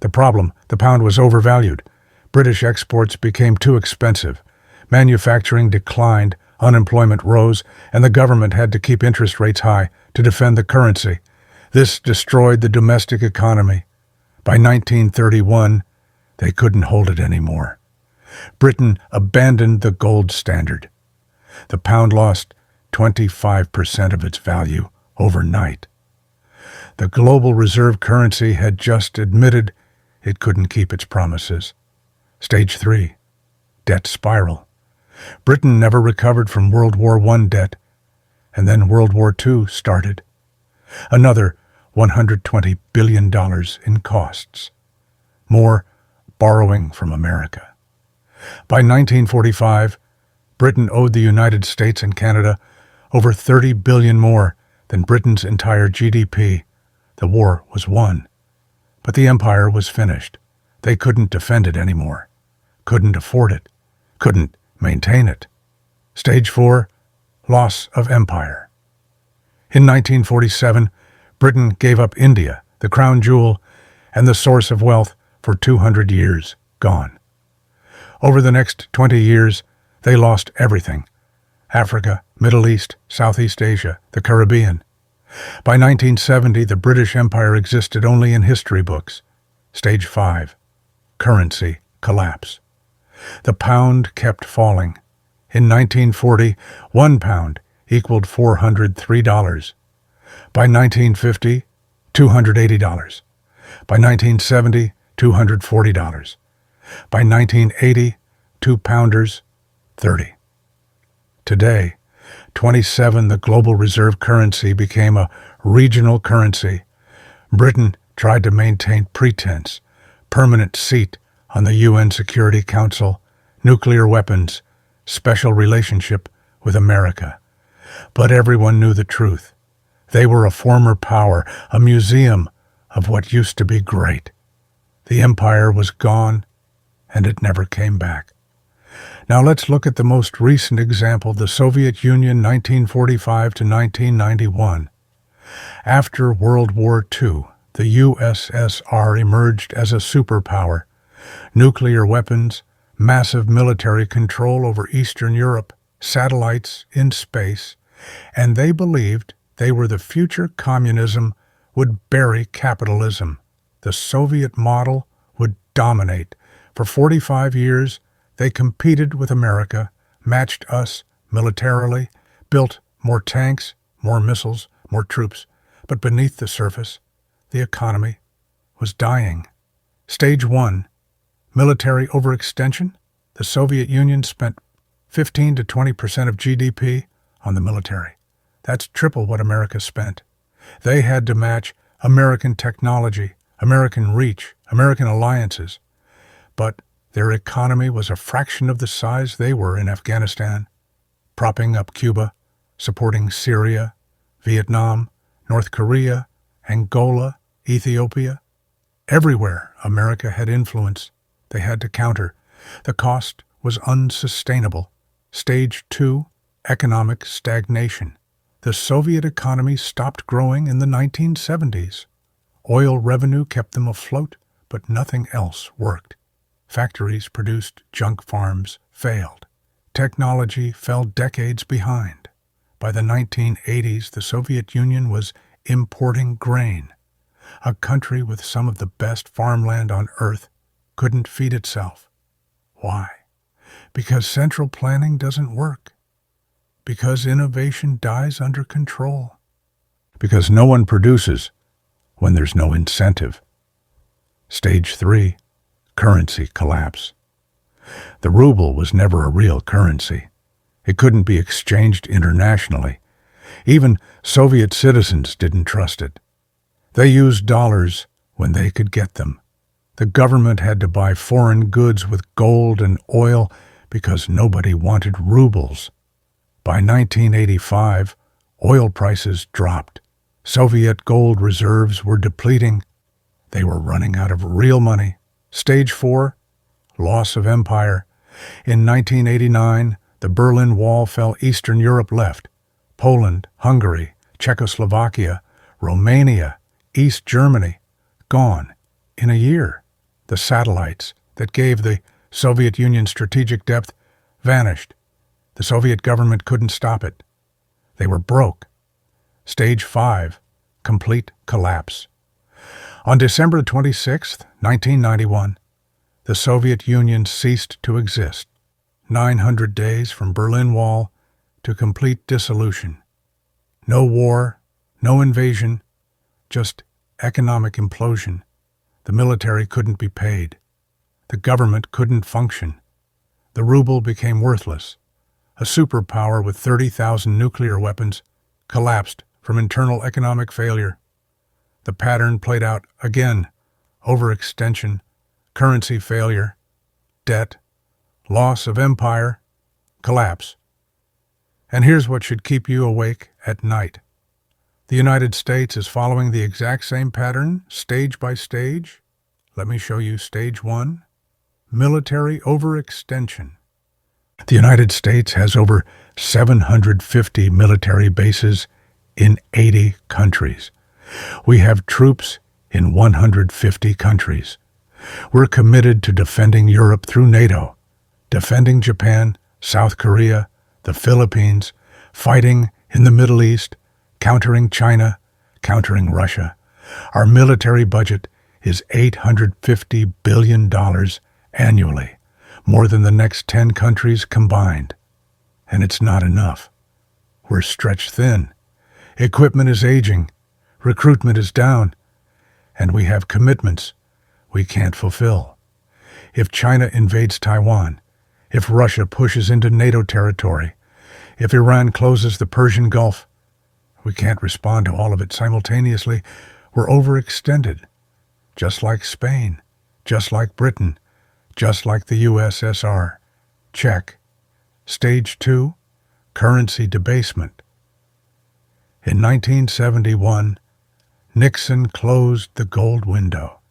The problem, the pound was overvalued. British exports became too expensive. Manufacturing declined, unemployment rose, and the government had to keep interest rates high to defend the currency. This destroyed the domestic economy. By 1931, they couldn't hold it anymore. Britain abandoned the gold standard. The pound lost 25% of its value overnight. The global reserve currency had just admitted it couldn't keep its promises. Stage 3. Debt spiral. Britain never recovered from World War I debt, and then World War II started. Another $120 billion in costs. More borrowing from America. By 1945, Britain owed the United States and Canada over $30 billion more than Britain's entire GDP. The war was won. But the empire was finished. They couldn't defend it anymore. Couldn't afford it. Couldn't maintain it. Stage 4. Loss of empire. In 1947, Britain gave up India, the crown jewel, and the source of wealth for 200 years, gone. Over the next 20 years, they lost everything. Africa, Middle East, Southeast Asia, the Caribbean. By 1970, the British Empire existed only in history books. Stage 5. Currency collapse. The pound kept falling. In 1940, 1 pound equaled $403. By 1950, $280. By 1970, $240. By 1980, 2-pounders, 30. Today, 27, the global reserve currency became a regional currency. Britain tried to maintain pretense, permanent seat on the UN Security Council, nuclear weapons, special relationship with America. But everyone knew the truth. They were a former power, a museum of what used to be great. The empire was gone, and it never came back. Now let's look at the most recent example, the Soviet Union, 1945 to 1991. After World War II, the USSR emerged as a superpower. Nuclear weapons, massive military control over Eastern Europe, satellites in space, and they believed they were the future. Communism would bury capitalism. The Soviet model would dominate. For 45 years, they competed with America, matched us militarily, built more tanks, more missiles, more troops. But beneath the surface, the economy was dying. Stage 1. Military overextension. The Soviet Union spent 15 to 20% of GDP on the military. That's triple what America spent. They had to match American technology, American reach, American alliances. But their economy was a fraction of the size they were in Afghanistan, propping up Cuba, supporting Syria, Vietnam, North Korea, Angola, Ethiopia. Everywhere America had influence, they had to counter. The cost was unsustainable. Stage 2, economic stagnation. The Soviet economy stopped growing in the 1970s. Oil revenue kept them afloat, but nothing else worked. Factories produced junk farms failed. Technology fell decades behind. By the 1980s, the Soviet Union was importing grain. A country with some of the best farmland on earth couldn't feed itself. Why? Because central planning doesn't work. Because innovation dies under control. Because no one produces when there's no incentive. Stage 3. Currency collapse. The ruble was never a real currency. It couldn't be exchanged internationally. Even Soviet citizens didn't trust it. They used dollars when they could get them. The government had to buy foreign goods with gold and oil because nobody wanted rubles. By 1985, oil prices dropped. Soviet gold reserves were depleting. They were running out of real money. Stage 4, loss of empire. In 1989, the Berlin Wall fell. Eastern Europe left. Poland, Hungary, Czechoslovakia, Romania, East Germany, gone in a year. The satellites that gave the Soviet Union strategic depth vanished. The Soviet government couldn't stop it. They were broke. Stage 5, complete collapse. On December 26, 1991, the Soviet Union ceased to exist. 900 days from Berlin Wall to complete dissolution. No war, no invasion, just economic implosion. The military couldn't be paid. The government couldn't function. The ruble became worthless. A superpower with 30,000 nuclear weapons collapsed from internal economic failure. The pattern played out again: overextension, currency failure, debt, loss of empire, collapse. And here's what should keep you awake at night. The United States is following the exact same pattern, stage by stage. Let me show you stage 1, military overextension. The United States has over 750 military bases in 80 countries. We have troops in 150 countries. We're committed to defending Europe through NATO, defending Japan, South Korea, the Philippines, fighting in the Middle East, countering China, countering Russia. Our military budget is $850 billion annually, more than the next 10 countries combined. And it's not enough. We're stretched thin. Equipment is aging. Recruitment is down. And we have commitments we can't fulfill. If China invades Taiwan, if Russia pushes into NATO territory, if Iran closes the Persian Gulf, we can't respond to all of it simultaneously. We're overextended, just like Spain, just like Britain, just like the USSR. Check. Stage 2, currency debasement. In 1971, Nixon closed the gold window.